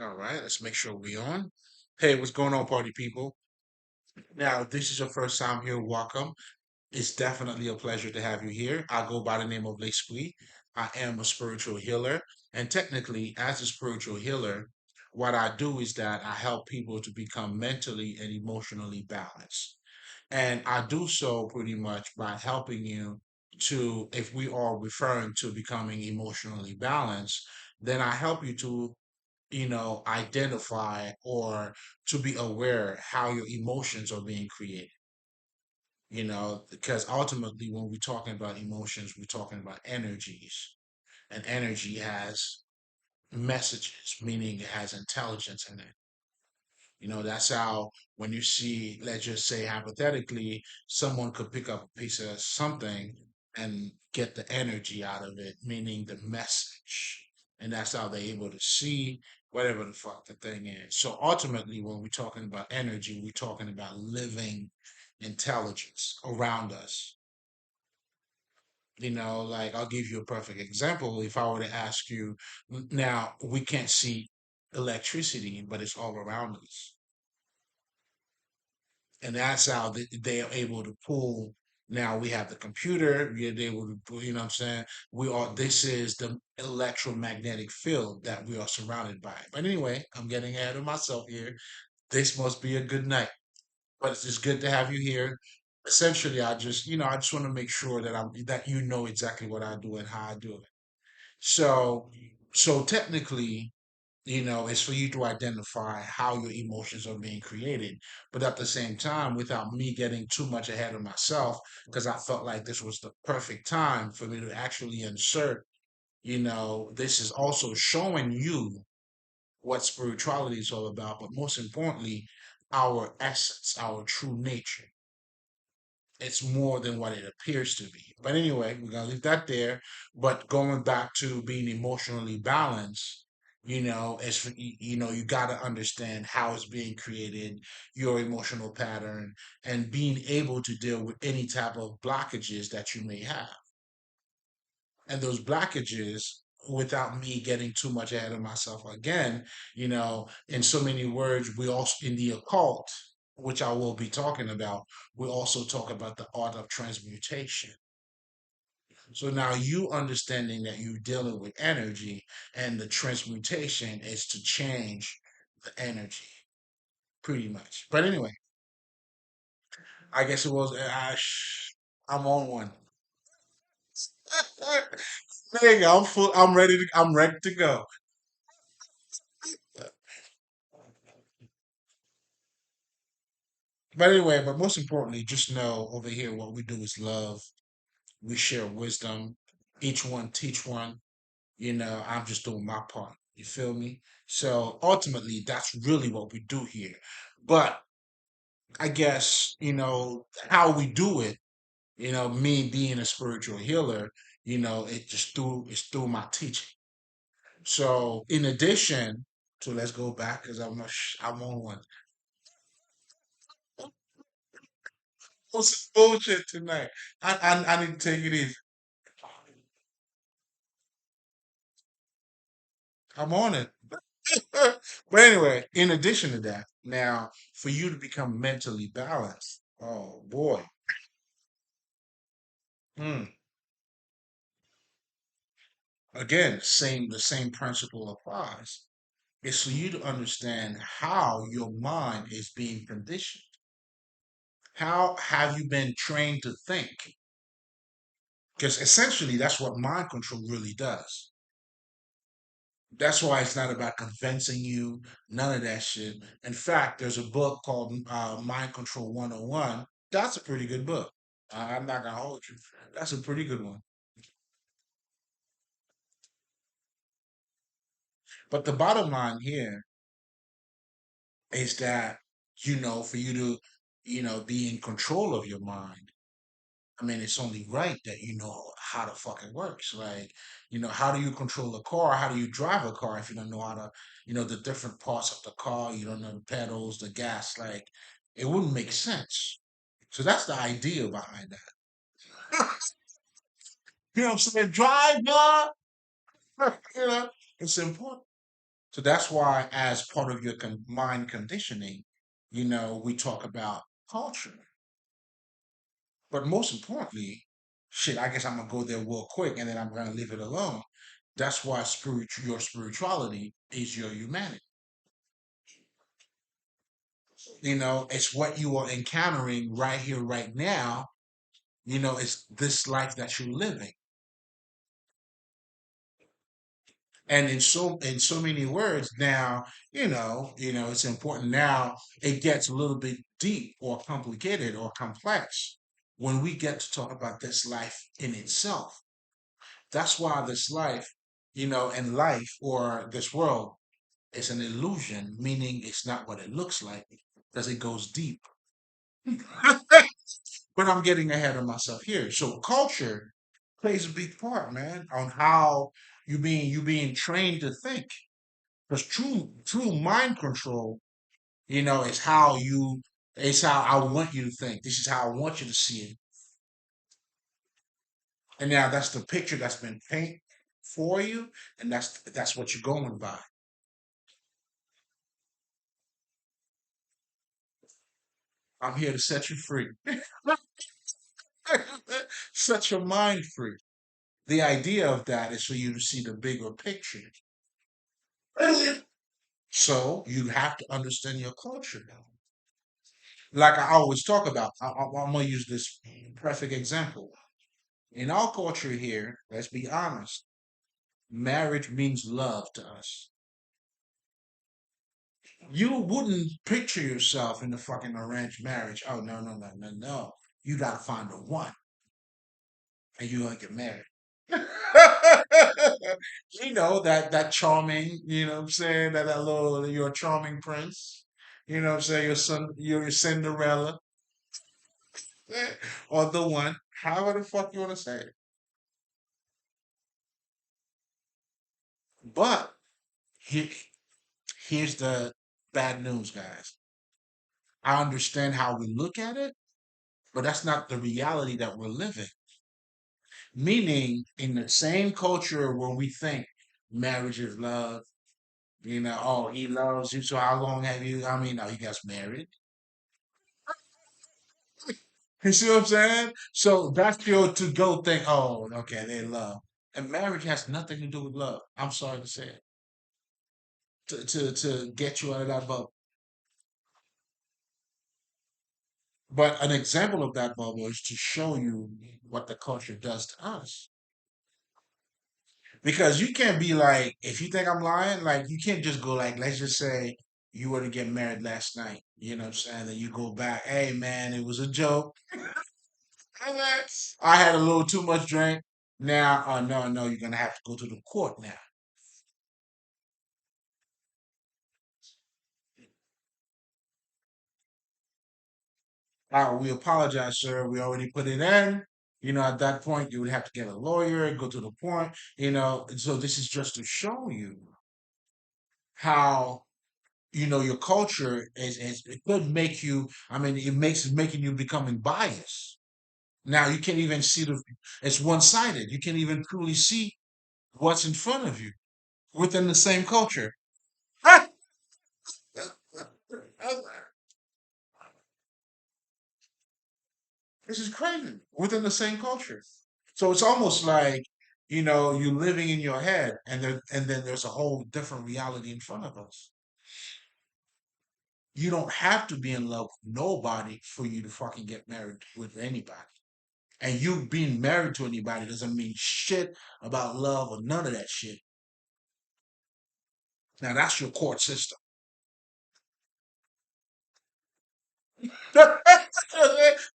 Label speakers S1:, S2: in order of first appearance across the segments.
S1: All right, let's make sure we on. Hey, what's going on, party people? Now, if this is your first time here, welcome. It's definitely a pleasure to have you here. I go by the name of L'Esprit. I am a spiritual healer. And technically, as a spiritual healer, what I do is that I help people to become mentally and emotionally balanced. And I do so pretty much by helping you to, if we are referring to becoming emotionally balanced, then I help you to identify or to be aware how your emotions are being created. Because ultimately, when we're talking about emotions, we're talking about energies, and energy has messages, meaning it has intelligence in it. That's how when you see, let's just say hypothetically, someone could pick up a piece of something and get the energy out of it, meaning the message. And that's how they're able to see whatever the fuck the thing is. So ultimately, when we're talking about energy, we're talking about living intelligence around us. Like I'll give you a perfect example. If I were to ask you, now we can't see electricity, but it's all around us, and that's how they are able to pull. Now we have the computer, we're able to pull, what I'm saying? This is the electromagnetic field that we are surrounded by. But anyway, I'm getting ahead of myself here. This must be a good night, but it's just good to have you here. Essentially, I just want to make sure that you know exactly what I do and how I do it. So, so technically, it's for you to identify how your emotions are being created. But at the same time, without me getting too much ahead of myself, because I felt like this was the perfect time for me to actually insert, this is also showing you what spirituality is all about, but most importantly, our essence, our true nature. It's more than what it appears to be. But anyway, we're gonna leave that there. But going back to being emotionally balanced, you got to understand how it's being created, your emotional pattern, and being able to deal with any type of blockages that you may have. And those blockages, without me getting too much ahead of myself again, in so many words, we also in the occult, which I will be talking about, we also talk about the art of transmutation. So now you understanding that you're dealing with energy, and the transmutation is to change the energy, pretty much. But anyway, I guess it was. I'm on one. There you go. I'm full. I'm ready to. I'm ready to go. But anyway, but most importantly, just know over here what we do is love. We share wisdom. Each one teach one. I'm just doing my part. You feel me? So ultimately, that's really what we do here. But I guess, how we do it, me being a spiritual healer, it's through my teaching. So in addition to, let's go back because I'm on one. What's some bullshit tonight? I need to take it easy. I'm on it. But anyway, in addition to that, now for you to become mentally balanced, oh boy, hmm, again, the same principle applies. It's for you to understand how your mind is being conditioned. How have you been trained to think? Because essentially, that's what mind control really does. That's why it's not about convincing you, none of that shit. In fact, there's a book called Mind Control 101. That's a pretty good book. I'm not gonna hold you. That's a pretty good one. But the bottom line here is that, for you to, be in control of your mind, I mean, it's only right that you know how the fuck it works. Like, how do you control a car? How do you drive a car if you don't know how to, the different parts of the car, you don't know the pedals, the gas, like, it wouldn't make sense. So that's the idea behind that. You know what I'm saying? Drive, blah. You know, it's important. So that's why, as part of your mind conditioning, we talk about culture. But most importantly, shit, I guess I'm gonna go there real quick and then I'm gonna leave it alone. That's why your spirituality is your humanity. It's what you are encountering right here, right now. It's this life that you're living. And in so many words now, it's important now. It gets a little bit deep or complicated or complex when we get to talk about this life in itself. That's why this life, and life or this world is an illusion, meaning it's not what it looks like because it goes deep. But I'm getting ahead of myself here. So culture plays a big part, man, on how you being trained to think. Because true mind control, is how it's how I want you to think. This is how I want you to see it. And now that's the picture that's been painted for you, and that's what you're going by. I'm here to set you free. Set your mind free. The idea of that is for you to see the bigger picture. So you have to understand your culture now. Like I always talk about, I'm gonna use this perfect example. In our culture here, let's be honest, marriage means love to us. You wouldn't picture yourself in the fucking arranged marriage. Oh no, no, no, no, no. You gotta find the one and you're gonna get married. That charming, what I'm saying, that little you're a charming prince. What I'm saying, you're Cinderella, or the one, however the fuck you wanna say it. But here, here's the bad news, guys. I understand how we look at it, but that's not the reality that we're living. Meaning, in the same culture where we think marriage is love, oh, he loves you, so how long have you? I mean, no, you guys married. You see what I'm saying? So that's your to go thing. Oh, okay, they love. And marriage has nothing to do with love. I'm sorry to say it. To get you out of that bubble. But an example of that bubble is to show you what the culture does to us. Because you can't be like, if you think I'm lying, like you can't just go like, let's just say you were to get married last night. You know what I'm saying? Then you go back, hey man, it was a joke. I had a little too much drink. Now, no, no, you're gonna have to go to the court now. We apologize, sir. We already put it in. At that point, you would have to get a lawyer, go to the point, So this is just to show you how, your culture is it could make you, I mean, making you becoming biased. Now you can't even see it's one-sided. You can't even truly see what's in front of you within the same culture. This is crazy within the same culture. So it's almost like, you're living in your head and then there's a whole different reality in front of us. You don't have to be in love with nobody for you to fucking get married with anybody. And you being married to anybody doesn't mean shit about love or none of that shit. Now that's your court system.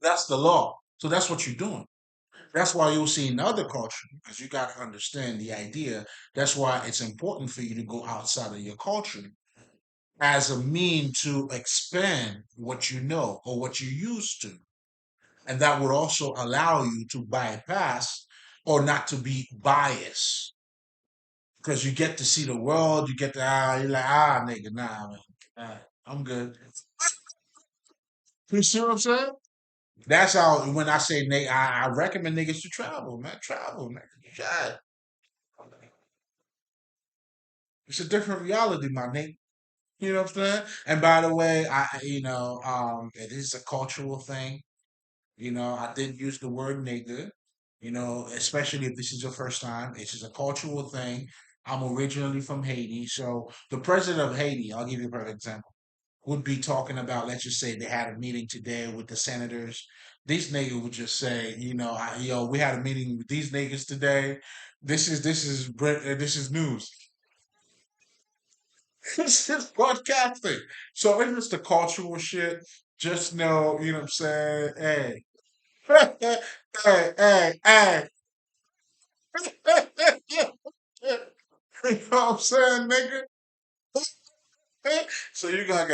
S1: That's the law. So that's what you're doing. That's why you'll see in other culture, because you got to understand the idea. That's why it's important for you to go outside of your culture as a mean to expand what you know or what you're used to. And that would also allow you to bypass or not to be biased. Because you get to see the world, you get to, you're like, nigga, nah, man. I'm good. You see what I'm saying? That's how, when I say, I recommend niggas to travel, man. Travel, man. Yeah. It's a different reality, my nigga. You know what I'm saying? And by the way, it is a cultural thing. I didn't use the word nigga, especially if this is your first time. It's just a cultural thing. I'm originally from Haiti. So the president of Haiti, I'll give you a perfect example, would be talking about, let's just say they had a meeting today with the senators. These niggas would just say, we had a meeting with these niggas today. This is news. This is broadcasting. So it's just the cultural shit. Just know, you know what I'm saying? Hey, hey, hey, hey. You know what I'm saying, nigga? So you gotta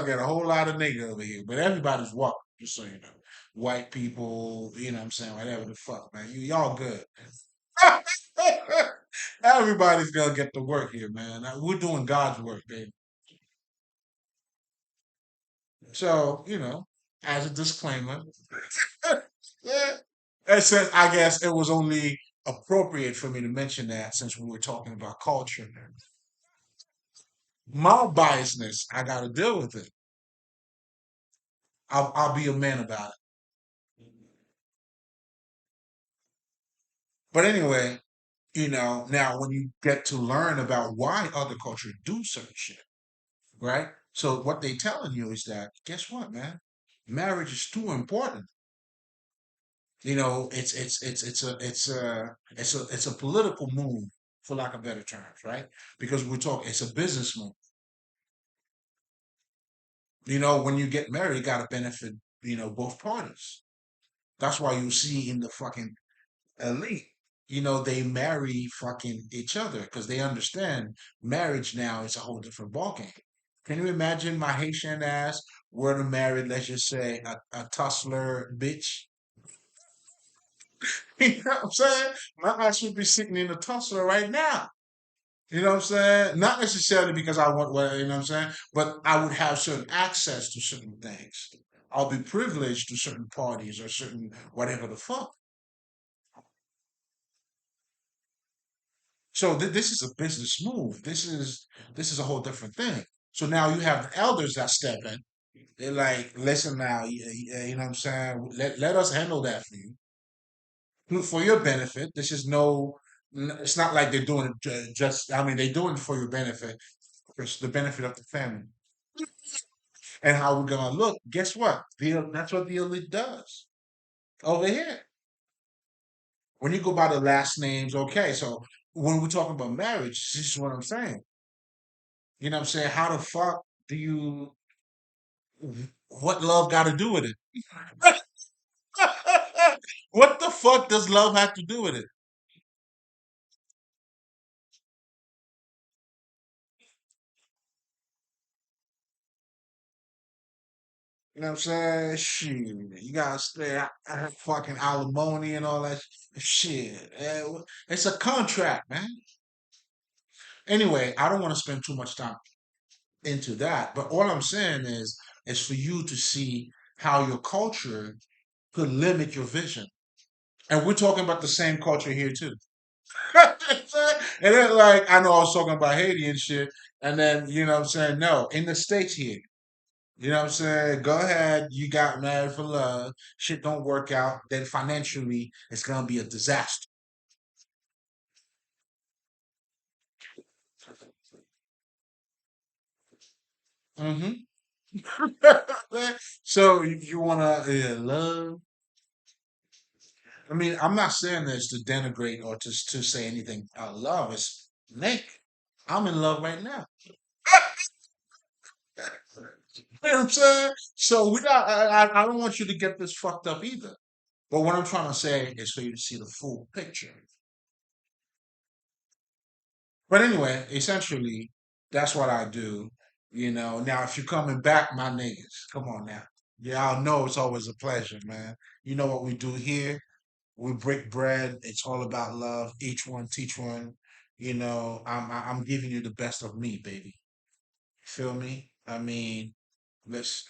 S1: get a whole lot of nigga over here, but everybody's welcome, just so you know. White people, you know what I'm saying, whatever the fuck, man. Y'all good. Everybody's gonna get to work here, man. We're doing God's work, baby. So, as a disclaimer, yeah. It says, I guess it was only appropriate for me to mention that since we were talking about culture. My biasness, I got to deal with it. I'll be a man about it. But anyway, now when you get to learn about why other cultures do certain shit, right? So what they telling you is that, guess what, man? Marriage is too important. It's a political move, for lack of better terms, right? Because we're talking, it's a business move. When you get married, you gotta benefit, both parties. That's why you see in the fucking elite, they marry fucking each other because they understand marriage now is a whole different ballgame. Can you imagine my Haitian ass were to marry, let's just say, a tussler bitch? You know what I'm saying? My ass would be sitting in a tussler right now. You know what I'm saying? Not necessarily because I want what, you know what I'm saying? But I would have certain access to certain things. I'll be privileged to certain parties or certain whatever the fuck. So this is a business move. This is a whole different thing. So now you have the elders that step in. They're like, listen now, you know what I'm saying? Let us handle that for you. For your benefit. This is no, it's not like they're doing it just, I mean, they're doing it for your benefit. It's the benefit of the family. And how we're gonna look, guess what? That's what the elite does over here. When you go by the last names, okay. So when we're talking about marriage, this is what I'm saying. You know what I'm saying? How the fuck do you, what love got to do with it? What the fuck does love have to do with it? You know what I'm saying? Shit, you gotta stay fucking alimony and all that shit. It's a contract, man. Anyway, I don't want to spend too much time into that, but all I'm saying is for you to see how your culture could limit your vision. And we're talking about the same culture here too. And then like I know I was talking about Haiti and shit, and then what I'm saying, no, in the States here. You know what I'm saying? Go ahead, you got married for love, shit don't work out, then financially it's gonna be a disaster. Hmm. So you wanna love? I mean, I'm not saying this to denigrate or to say anything. Love is Nick. I'm in love right now. You know what I'm saying? So we got. I don't want you to get this fucked up either. But what I'm trying to say is for you to see the full picture. But anyway, essentially, that's what I do. Now if you're coming back, my niggas, come on now. Y'all know it's always a pleasure, man. You know what we do here? We break bread. It's all about love. Each one teach one. I'm giving you the best of me, baby. Feel me? I mean, let's.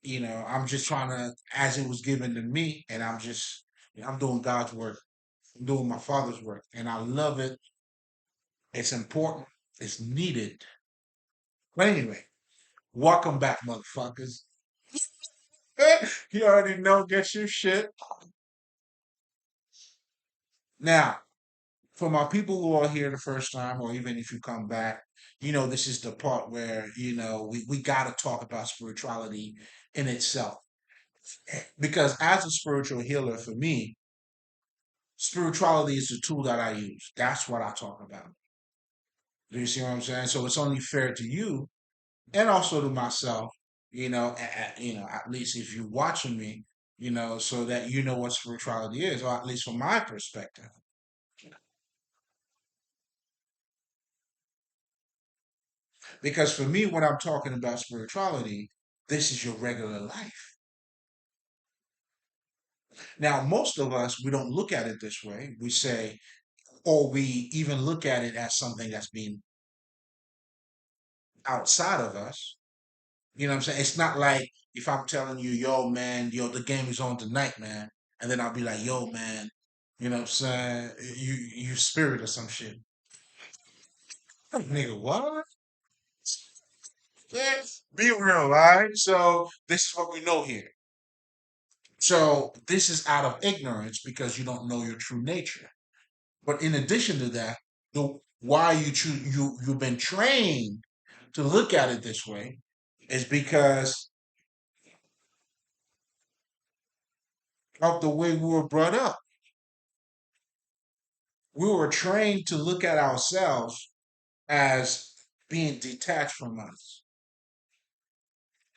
S1: I'm just trying to, as it was given to me, and I'm doing God's work. I'm doing my Father's work, and I love it. It's important. It's needed. But anyway, welcome back, motherfuckers. You already know, get your shit. Now, for my people who are here the first time, or even if you come back, this is the part where, we got to talk about spirituality in itself. Because as a spiritual healer, for me, spirituality is the tool that I use. That's what I talk about. Do you see what I'm saying? So it's only fair to you and also to myself, at least if you're watching me, so that you know what spirituality is, or at least from my perspective. Because for me, when I'm talking about spirituality, this is your regular life. Now, most of us, we don't look at it this way. We say, or we even look at it as something that's being outside of us. You know what I'm saying? It's not like if I'm telling you, yo, man, yo, the game is on tonight, man. And then I'll be like, yo, man, you know what I'm saying? You spirit or some shit. Nigga, what? Yeah, be real, right? So this is what we know here. So this is out of ignorance because you don't know your true nature. But in addition to that, why you've been trained to look at it this way is because of the way we were brought up. We were trained to look at ourselves as being detached from us.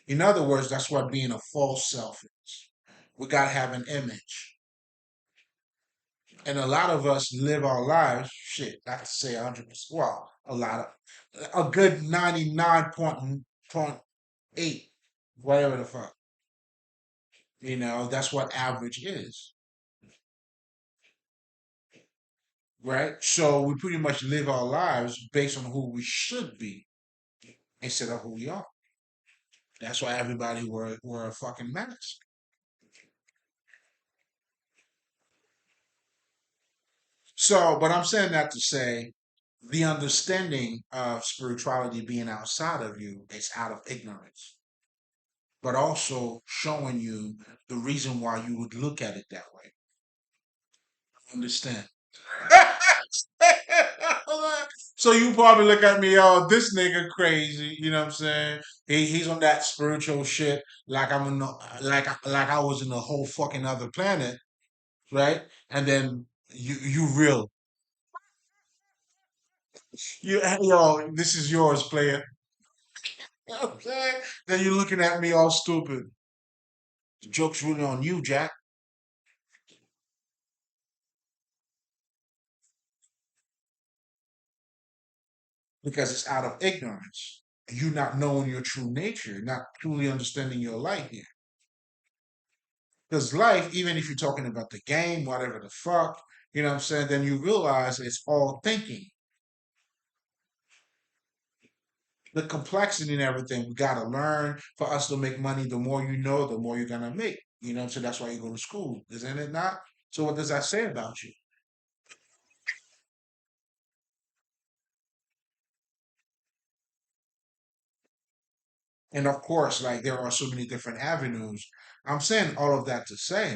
S1: In other words, that's what being a false self is. We got to have an image. And a lot of us live our lives, shit, not to say 100%, well, a good 99.8, whatever the fuck. That's what average is, right? So we pretty much live our lives based on who we should be instead of who we are. That's why everybody wear a fucking mask. So, but I'm saying that to say the understanding of spirituality being outside of you is out of ignorance, but also showing you the reason why you would look at it that way. Understand? So you probably look at me, oh, this nigga crazy. You know what I'm saying? He's on that spiritual shit, like I'm in, like I was in a whole fucking other planet, right? And then you real, yo, this is yours, player. You know what I'm saying? Then you're looking at me all stupid. The joke's really on you, Jack, because it's out of ignorance. You not knowing your true nature, not truly understanding your life here. Because life, even if you're talking about the game, whatever the fuck, you know what I'm saying, then you realize it's all thinking. The complexity and everything, we gotta learn for us to make money. The more you know, the more you're gonna make. So that's why you go to school, isn't it not? So what does that say about you? And of course, like there are so many different avenues. I'm saying all of that to say